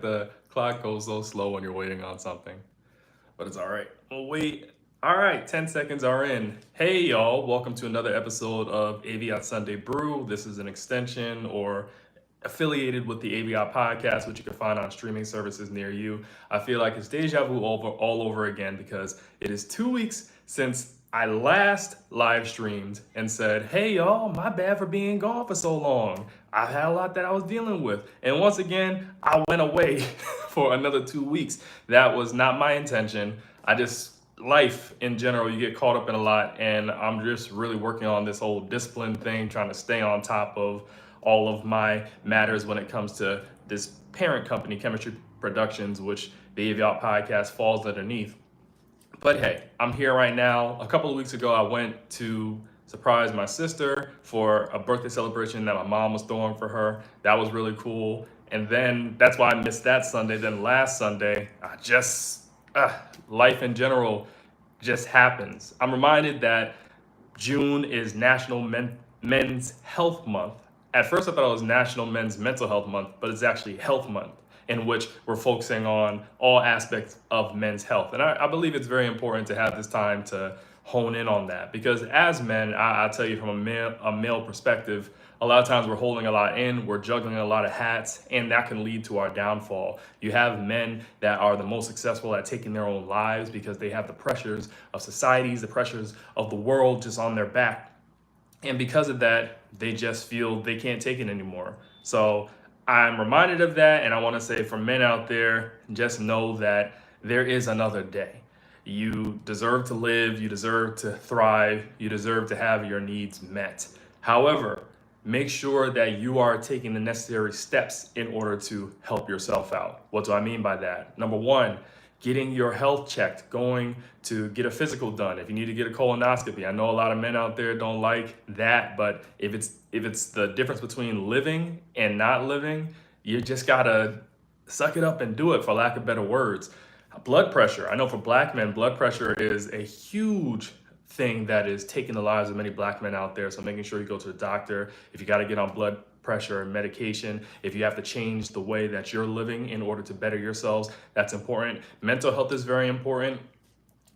the clock goes so slow when you're waiting on something, but it's all right. We'll wait. All right, 10 seconds are in. Hey, y'all. Welcome to another episode of AVIOT Sunday Brew. This is an extension or affiliated with the AVIOT podcast, which you can find on streaming services near you. I feel like it's deja vu all over again because it is 2 weeks since I last live streamed and said, hey, y'all, my bad for being gone for so long. I've had a lot that I was dealing with. And once again, I went away for another 2 weeks. That was not my intention. Life in general, you get caught up in a lot, and I'm just really working on this whole discipline thing, trying to stay on top of all of my matters when it comes to this parent company, Chemistry Productions, which the AVIOT podcast falls underneath. But hey, I'm here right now. A couple of weeks ago, I went to surprise my sister for a birthday celebration that my mom was throwing for her. That was really cool. And then that's why I missed that Sunday. Then last Sunday, life in general just happens. I'm reminded that June is National Men's Health Month. At first I thought it was National Men's Mental Health Month, but it's actually Health Month, in which we're focusing on all aspects of men's health. And I believe it's very important to have this time to hone in on that, because as men, I tell you from a male perspective, a lot of times we're holding a lot in, we're juggling a lot of hats, and that can lead to our downfall. You have men that are the most successful at taking their own lives because they have the pressures of societies, the pressures of the world just on their back. And because of that, they just feel they can't take it anymore. So I'm reminded of that, and I want to say for men out there, just know that there is another day. You deserve to live, you deserve to thrive, you deserve to have your needs met. However, make sure that you are taking the necessary steps in order to help yourself out. What do I mean by that? Number one, getting your health checked, going to get a physical done. If you need to get a colonoscopy, I know a lot of men out there don't like that, but if it's the difference between living and not living, you just gotta suck it up and do it, for lack of better words. Blood pressure. I know for black men, blood pressure is a huge thing that is taking the lives of many black men out there. So making sure you go to the doctor. If you got to get on blood pressure and medication, if you have to change the way that you're living in order to better yourselves, that's important. Mental health is very important.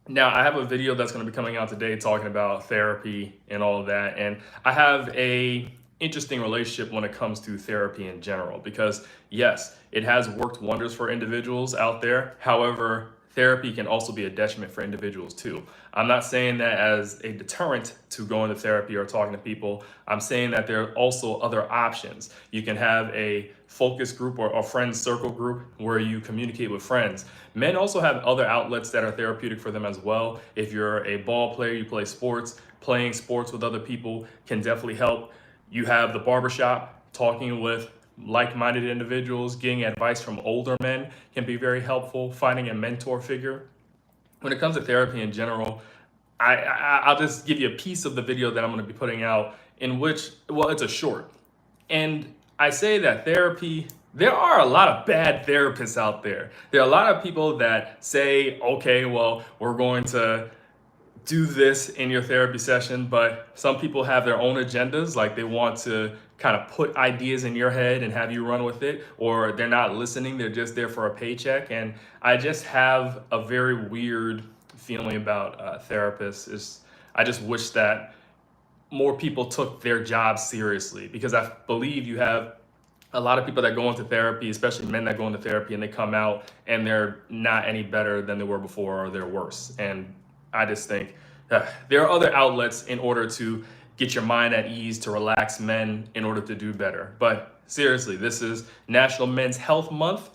Now, I have a video that's going to be coming out today talking about therapy and all of that. And I have a interesting relationship when it comes to therapy in general, because yes, it has worked wonders for individuals out there. However, therapy can also be a detriment for individuals too. I'm not saying that as a deterrent to going to therapy or talking to people. I'm saying that there are also other options. You can have a focus group or a friend circle group where you communicate with friends. Men also have other outlets that are therapeutic for them as well. If you're a ball player, you play sports, playing sports with other people can definitely help. You have the barbershop, talking with like-minded individuals, getting advice from older men can be very helpful. Finding a mentor figure. When it comes to therapy in general, I'll just give you a piece of the video that I'm going to be putting out, in which, well, it's a short. And I say that therapy, there are a lot of bad therapists out there. There are a lot of people that say, okay, well, we're going to do this in your therapy session, but some people have their own agendas, like they want to kind of put ideas in your head and have you run with it, or they're not listening, they're just there for a paycheck. And I just have a very weird feeling about therapists. I just wish that more people took their job seriously, because I believe you have a lot of people that go into therapy, especially men that go into therapy, and they come out and they're not any better than they were before, or they're worse. And I just think there are other outlets in order to get your mind at ease, to relax men in order to do better. But seriously, this is National Men's Health Month.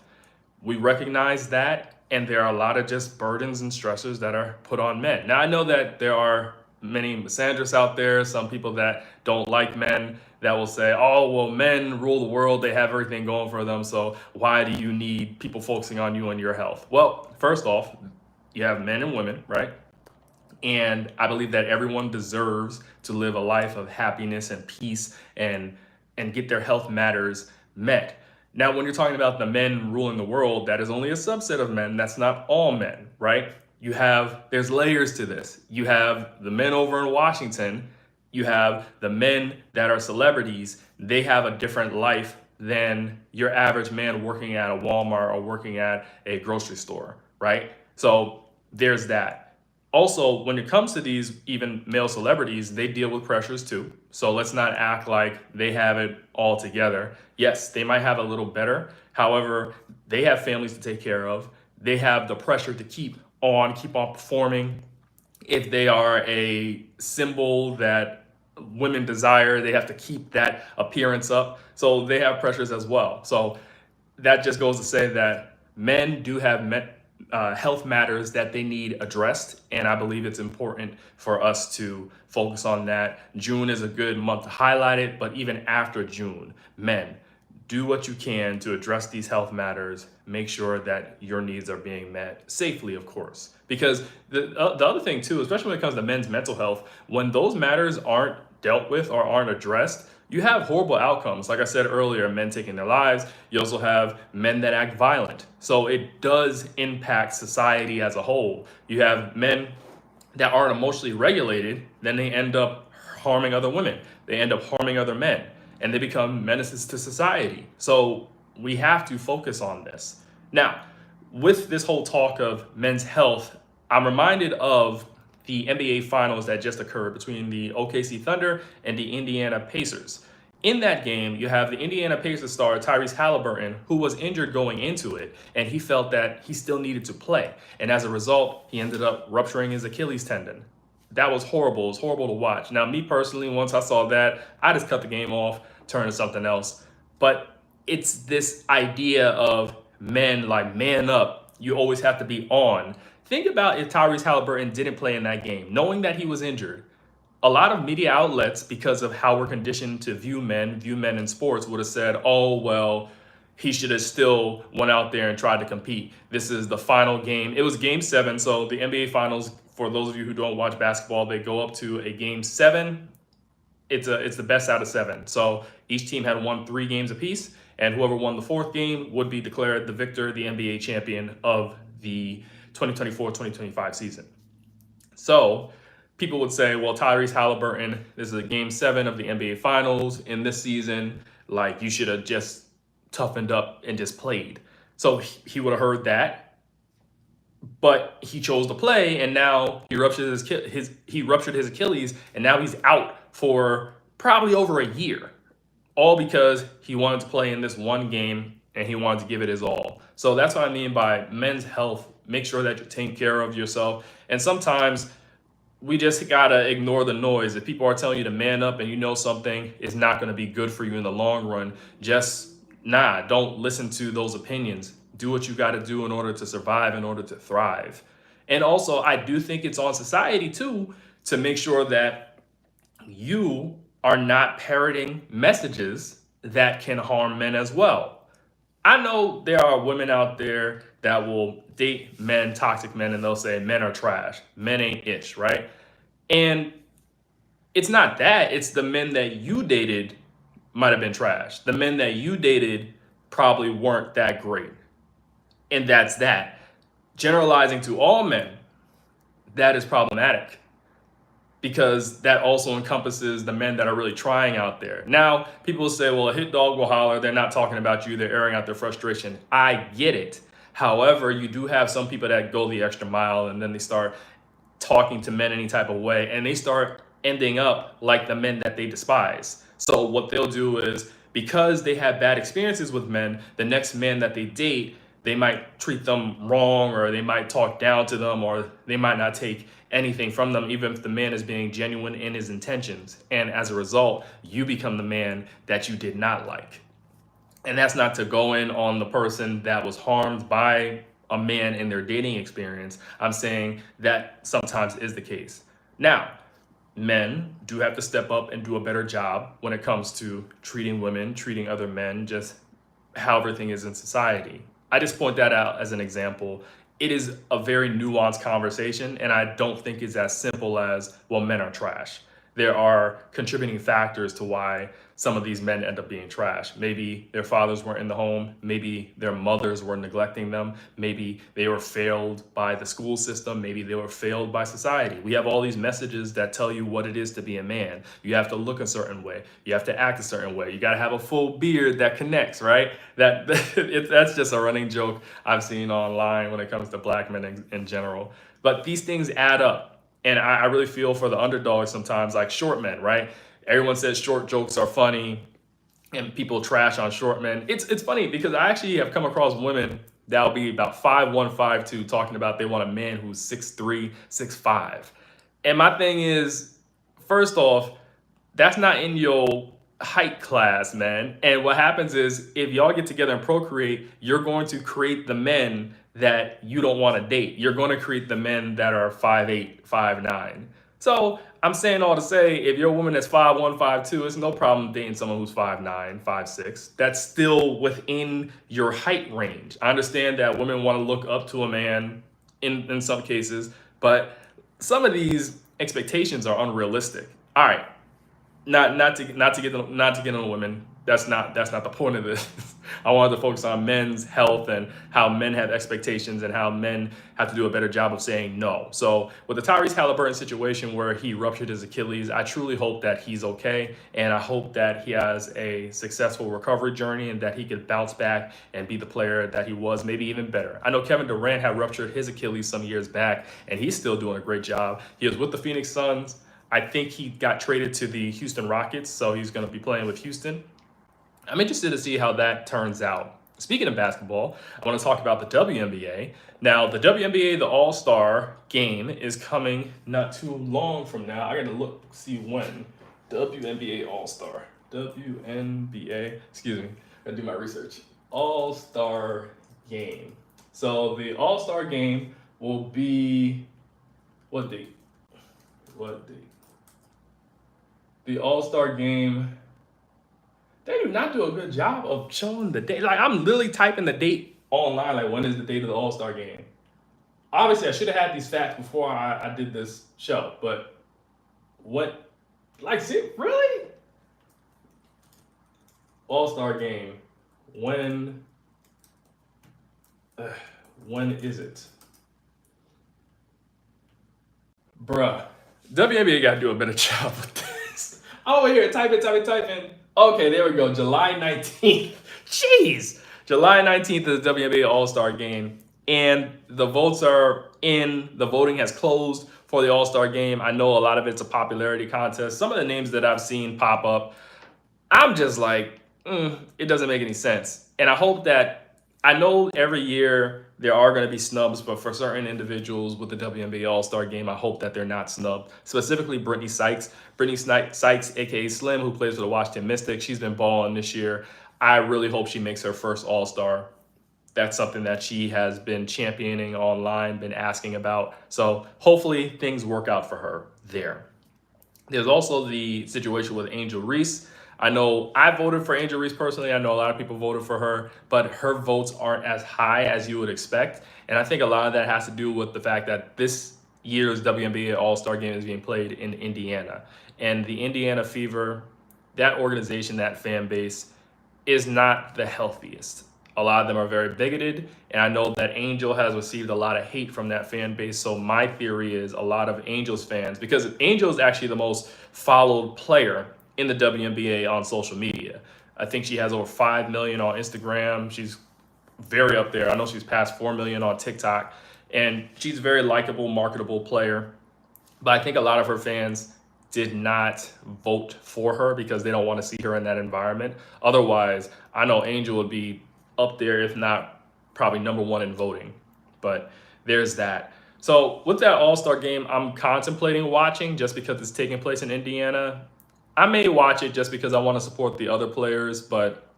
We recognize that, and there are a lot of just burdens and stressors that are put on men. Now, I know that there are many misandrists out there, some people that don't like men, that will say, oh, well, men rule the world, they have everything going for them, so why do you need people focusing on you and your health? Well, first off, you have men and women, right? And I believe that everyone deserves to live a life of happiness and peace and get their health matters met. Now, when you're talking about the men ruling the world, that is only a subset of men. That's not all men, right? There's layers to this. You have the men over in Washington. You have the men that are celebrities. They have a different life than your average man working at a Walmart or working at a grocery store, right? So there's that. Also, when it comes to these even male celebrities, they deal with pressures too. So let's not act like they have it all together. Yes, they might have a little better. However, they have families to take care of. They have the pressure to keep on performing. If they are a symbol that women desire, they have to keep that appearance up. So they have pressures as well. So that just goes to say that men do have health matters that they need addressed, and I believe it's important for us to focus on that. June is a good month to highlight it, but even after June, men, do what you can to address these health matters. Make sure that your needs are being met safely, of course. Because the other thing too, especially when it comes to men's mental health, when those matters aren't dealt with or aren't addressed, you have horrible outcomes. Like I said earlier, men taking their lives. You also have men that act violent. So it does impact society as a whole. You have men that aren't emotionally regulated, then they end up harming other women. They end up harming other men, and they become menaces to society. So we have to focus on this. Now, with this whole talk of men's health, I'm reminded of the NBA finals that just occurred between the OKC Thunder and the Indiana Pacers. In that game, you have the Indiana Pacers star Tyrese Halliburton, who was injured going into it, and he felt that he still needed to play. And as a result, he ended up rupturing his Achilles tendon. That was horrible. It was horrible to watch. Now, me personally, once I saw that, I just cut the game off, turned to something else. But it's this idea of men, like, man up. You always have to be on. Think about if Tyrese Halliburton didn't play in that game, knowing that he was injured. A lot of media outlets, because of how we're conditioned to view men in sports, would have said, oh, well, he should have still went out there and tried to compete. This is the final game. It was game 7. So the NBA finals, for those of you who don't watch basketball, they go up to a game 7. It's the best out of 7. So each team had won 3 games apiece, and whoever won the 4th game would be declared the victor, the NBA champion of the 2024-2025 season. So people would say, well, Tyrese Halliburton, this is a game 7 of the NBA finals in this season. Like, you should have just toughened up and just played. So he would have heard that, but he chose to play, and now he ruptured his Achilles, and now he's out for probably over a year, all because he wanted to play in this one game and he wanted to give it his all. So that's what I mean by men's health. Make sure that you're taking care of yourself. And sometimes we just gotta ignore the noise. If people are telling you to man up and you know something is not gonna be good for you in the long run, don't listen to those opinions. Do what you gotta do in order to survive, in order to thrive. And also, I do think it's on society too to make sure that you are not parroting messages that can harm men as well. I know there are women out there that will date men, toxic men, and they'll say men are trash, men ain't ish, right? And it's not that, it's the men that you dated might have been trash. The men that you dated probably weren't that great. And that's that. Generalizing to all men, that is problematic, because that also encompasses the men that are really trying out there. Now, people will say, well, a hit dog will holler. They're not talking about you. They're airing out their frustration. I get it. However, you do have some people that go the extra mile, and then they start talking to men any type of way, and they start ending up like the men that they despise. So what they'll do is, because they have bad experiences with men, the next man that they date, they might treat them wrong, or they might talk down to them, or they might not take anything from them, even if the man is being genuine in his intentions. And as a result, you become the man that you did not like. And that's not to go in on the person that was harmed by a man in their dating experience. I'm saying that sometimes is the case. Now, men do have to step up and do a better job when it comes to treating women, treating other men, just how everything is in society. I just point that out as an example. It is a very nuanced conversation, and I don't think it's as simple as, well, men are trash. There are contributing factors to why some of these men end up being trash. Maybe their fathers weren't in the home. Maybe their mothers were neglecting them. Maybe they were failed by the school system. Maybe they were failed by society. We have all these messages that tell you what it is to be a man. You have to look a certain way. You have to act a certain way. You got to have a full beard that connects, right? That's just a running joke I've seen online when it comes to black men in general. But these things add up. And I really feel for the underdogs sometimes, like short men, right? Everyone says short jokes are funny and people trash on short men. It's funny because I actually have come across women that'll be about 5'1", 5'2", talking about they want a man who's 6'3", 6'5". And my thing is, first off, that's not in your height class, man. And what happens is if y'all get together and procreate, you're going to create the men that you don't want to date. You're going to create the men that are 5'8", 5'9". So I'm saying all to say, if you're a woman that's 5'1", 5'2", it's no problem dating someone who's 5'9", 5'6". That's still within your height range. I understand that women want to look up to a man in some cases, but some of these expectations are unrealistic. All right, not to get on women. That's not the point of this. I wanted to focus on men's health and how men have expectations and how men have to do a better job of saying no. So with the Tyrese Halliburton situation where he ruptured his Achilles, I truly hope that he's okay. And I hope that he has a successful recovery journey and that he could bounce back and be the player that he was, maybe even better. I know Kevin Durant had ruptured his Achilles some years back and he's still doing a great job. He was with the Phoenix Suns. I think he got traded to the Houston Rockets, so he's going to be playing with Houston. I'm interested to see how that turns out. Speaking of basketball, I want to talk about the WNBA. Now, the WNBA, the All-Star game, is coming not too long from now. I got to see when. WNBA All-Star. WNBA, excuse me, I got to do my research. All-Star game. So the All-Star game will be, what date? The All-Star game, they do not do a good job of showing the date. Like, I'm literally typing the date online, like, when is the date of the All-Star game? Obviously, I should have had these facts before I did this show, but what, like, see, really? All-Star game, when is it? Bruh, WNBA got to do a better job with this. Oh, here, type in. Okay, there we go. July 19th. Jeez. July 19th is the WNBA All-Star game. And the votes are in. The voting has closed for the All-Star game. I know a lot of it's a popularity contest. Some of the names that I've seen pop up, I'm just like, it doesn't make any sense. And I hope that, I know every year there are going to be snubs, but for certain individuals with the WNBA All-Star game, I hope that they're not snubbed. Specifically, Brittany Sykes, aka Slim, who plays for the Washington Mystics. She's been balling this year. I really hope she makes her first All-Star. That's something that she has been championing online, been asking about. So hopefully things work out for her there. There's also the situation with Angel Reese. I know I voted for Angel Reese personally. I know a lot of people voted for her, but her votes aren't as high as you would expect. And I think a lot of that has to do with the fact that this year's WNBA All-Star game is being played in Indiana. And the Indiana Fever, that organization, that fan base, is not the healthiest. A lot of them are very bigoted, and I know that Angel has received a lot of hate from that fan base. So my theory is a lot of Angels fans, because Angel is actually the most followed player in the WNBA on social media. I think she has over 5 million on Instagram. She's very up there. I know she's passed 4 million on TikTok, and she's a very likable, marketable player. But I think a lot of her fans did not vote for her because they don't want to see her in that environment. Otherwise, I know Angel would be up there, if not probably number one in voting. But there's that. So with that All-Star game, I'm contemplating watching just because it's taking place in Indiana. I may watch it just because I want to support the other players, but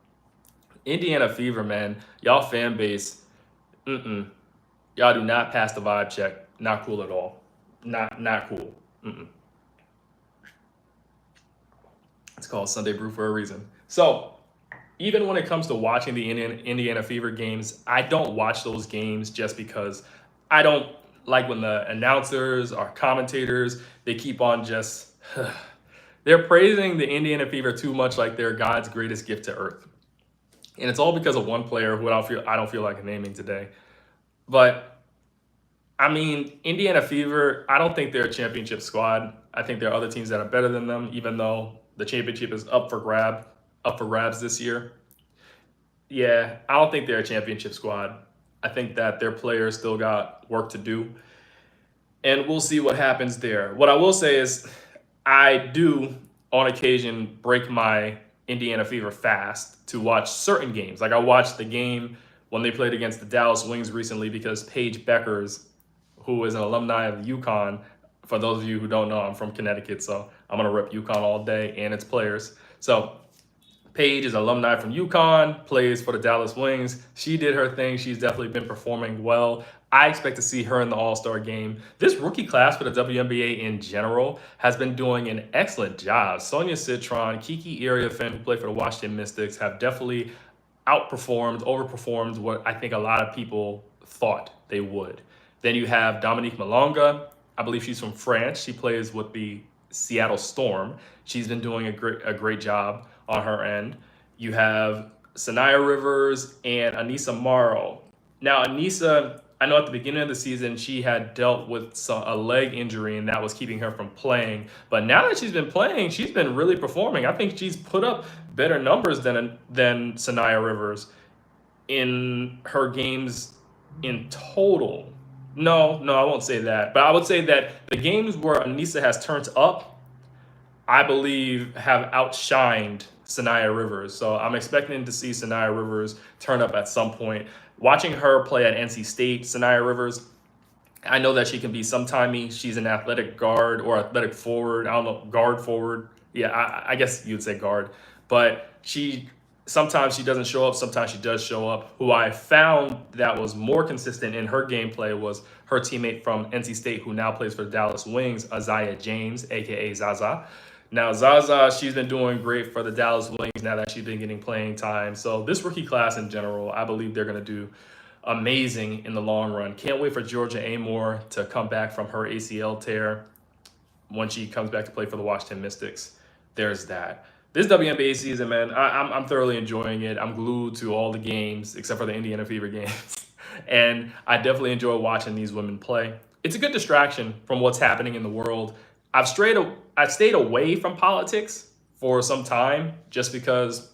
Indiana Fever, man, y'all fan base, y'all do not pass the vibe check. Not cool at all. Not cool. It's called Sunday Brew for a reason. So even when it comes to watching the Indiana Fever games, I don't watch those games just because I don't like when the announcers or commentators, they keep on just They're praising the Indiana Fever too much like they're God's greatest gift to Earth. And it's all because of one player who I don't feel like naming today. But I mean, Indiana Fever, I don't think they're a championship squad. I think there are other teams that are better than them, even though the championship is up for grabs this year. Yeah, I don't think they're a championship squad. I think that their players still got work to do, and we'll see what happens there. What I will say is, I do on occasion break my Indiana Fever fast to watch certain games. Like I watched the game when they played against the Dallas Wings recently because Paige Beckers, who is an alumni of UConn, for those of you who don't know, I'm from Connecticut, so I'm gonna rep UConn all day and its players. So Paige is an alumni from UConn, plays for the Dallas Wings. She did her thing. She's definitely been performing well. I expect to see her in the All-Star game. This rookie class for the WNBA in general has been doing an excellent job. Sonia Citron, Kiki Iriafen, who play for the Washington Mystics, have definitely overperformed what I think a lot of people thought they would. Then you have Dominique Malonga. I believe she's from France. She plays with the Seattle Storm. She's been doing a great job on her end. You have Sanaya Rivers and Anissa Morrow. Now, Anissa, I know at the beginning of the season, she had dealt with a leg injury and that was keeping her from playing. But now that she's been playing, she's been really performing. I think she's put up better numbers than Sanaya Rivers in her games in total. No, I won't say that. But I would say that the games where Anissa has turned up, I believe, have outshined Sanaya Rivers. So I'm expecting to see Sanaya Rivers turn up at some point. Watching her play at NC State, Sanaya Rivers, I know that she can be sometimey. She's an athletic guard or athletic forward. I don't know, guard forward. Yeah, I guess you'd say guard. But sometimes she doesn't show up, sometimes she does show up. Who I found that was more consistent in her gameplay was her teammate from NC State, who now plays for the Dallas Wings, Isaiah James, aka Zaza. Now, Zaza, she's been doing great for the Dallas Wings now that she's been getting playing time. So this rookie class in general, I believe they're going to do amazing in the long run. Can't wait for Georgia Amore to come back from her ACL tear when she comes back to play for the Washington Mystics. There's that. This WNBA season, man, I'm thoroughly enjoying it. I'm glued to all the games except for the Indiana Fever games. And I definitely enjoy watching these women play. It's a good distraction from what's happening in the world. I've stayed away from politics for some time just because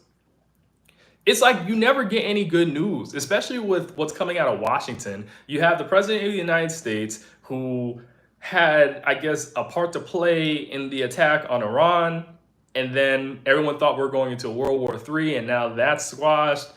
it's like you never get any good news, especially with what's coming out of Washington. You have the president of the United States who had, I guess, a part to play in the attack on Iran. And then everyone thought we're going into World War III, and now that's squashed.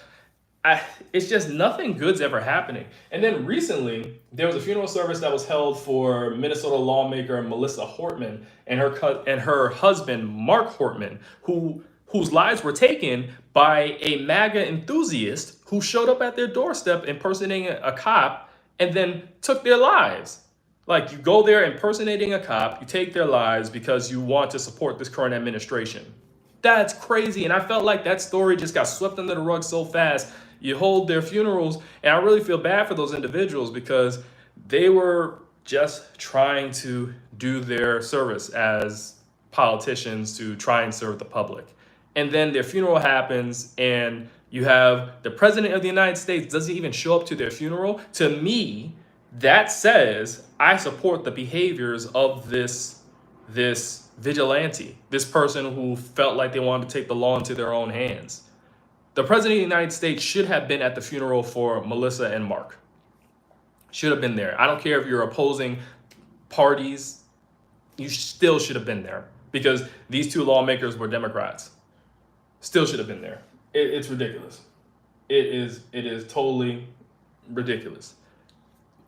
It's just nothing good's ever happening. And then recently, there was a funeral service that was held for Minnesota lawmaker Melissa Hortman and her husband, Mark Hortman, whose lives were taken by a MAGA enthusiast who showed up at their doorstep impersonating a cop and then took their lives. Like, you go there impersonating a cop, you take their lives because you want to support this current administration. That's crazy. And I felt like that story just got swept under the rug so fast. You hold their funerals, and I really feel bad for those individuals because they were just trying to do their service as politicians to try and serve the public. And then their funeral happens, and you have the president of the United States doesn't even show up to their funeral. To me, that says I support the behaviors of this vigilante, this person who felt like they wanted to take the law into their own hands. The president of the United States should have been at the funeral for Melissa and Mark. Should have been there. I don't care if you're opposing parties, you still should have been there because these two lawmakers were Democrats. Still should have been there. It's ridiculous. It is totally ridiculous.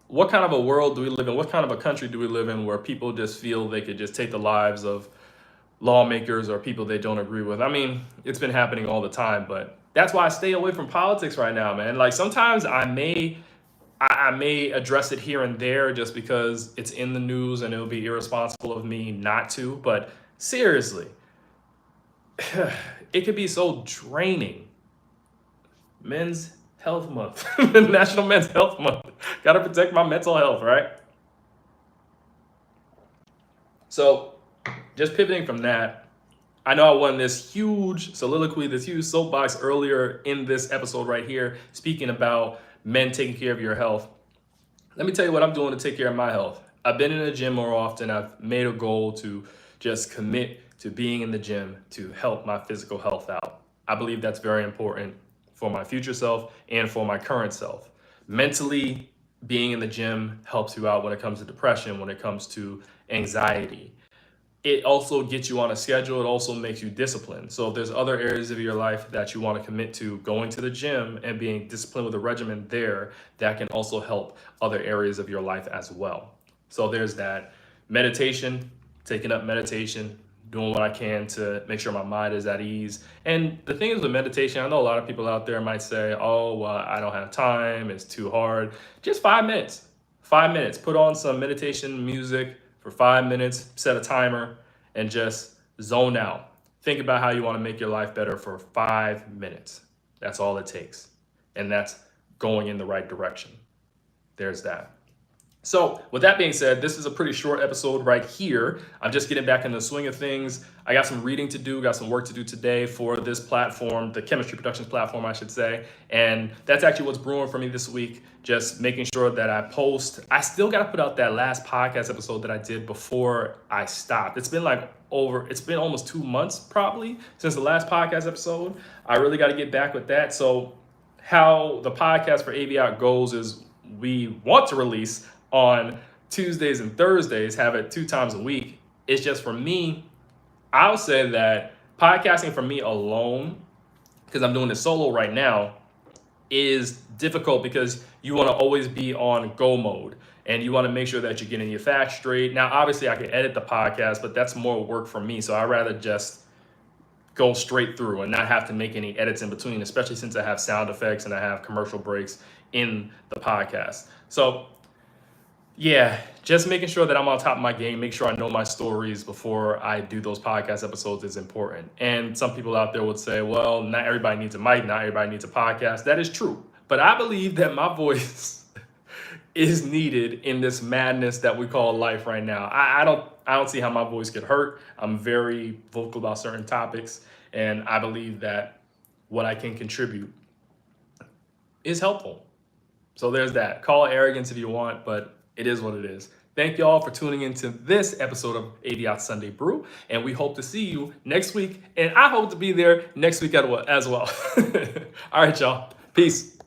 What kind of a world do we live in? What kind of a country do we live in where people just feel they could just take the lives of lawmakers or people they don't agree with? I mean, it's been happening all the time, but that's why I stay away from politics right now, man. Like, sometimes I may address it here and there just because it's in the news and it would be irresponsible of me not to. But seriously, it could be so draining. Men's Health Month, National Men's Health Month. Got to protect my mental health, right? So just pivoting from that, I know I won this huge soliloquy, this huge soapbox earlier in this episode right here, speaking about men taking care of your health. Let me tell you what I'm doing to take care of my health. I've been in the gym more often. I've made a goal to just commit to being in the gym to help my physical health out. I believe that's very important for my future self and for my current self. Mentally, being in the gym helps you out when it comes to depression, when it comes to anxiety. It also gets you on a schedule. It also makes you disciplined. So if there's other areas of your life that you want to commit to, going to the gym and being disciplined with a regimen there, that can also help other areas of your life as well. So there's that. Meditation, taking up meditation, doing what I can to make sure my mind is at ease. And the thing is with meditation, I know a lot of people out there might say, oh, well, I don't have time, it's too hard. Just 5 minutes. 5 minutes. Put on some meditation music for 5 minutes, set a timer, and just zone out. Think about how you want to make your life better for 5 minutes. That's all it takes. And that's going in the right direction. There's that. So with that being said, this is a pretty short episode right here. I'm just getting back in the swing of things. I got some reading to do, got some work to do today for this platform, the Chemistry Productions platform, I should say. And that's actually what's brewing for me this week. Just making sure that I post. I still got to put out that last podcast episode that I did before I stopped. It's been almost 2 months probably since the last podcast episode. I really got to get back with that. So how the podcast for AVIOT goes is we want to release on Tuesdays and Thursdays, have it 2 times a week. It's just for me, I'll say that podcasting for me alone, because I'm doing this solo right now, is difficult because you want to always be on go mode and you want to make sure that you're getting your facts straight. Now, obviously I can edit the podcast, but that's more work for me. So I'd rather just go straight through and not have to make any edits in between, especially since I have sound effects and I have commercial breaks in the podcast. So yeah, just making sure that I'm on top of my game, make sure I know my stories before I do those podcast episodes is important. And some people out there would say, well, not everybody needs a mic, not everybody needs a podcast. That is true. But I believe that my voice is needed in this madness that we call life right now. I don't see how my voice could hurt. I'm very vocal about certain topics, and I believe that what I can contribute is helpful. So there's that. Call it arrogance if you want, but it is what it is. Thank you all for tuning into this episode of AVIOT Sunday Brew, and we hope to see you next week, and I hope to be there next week as well. All right, y'all. Peace.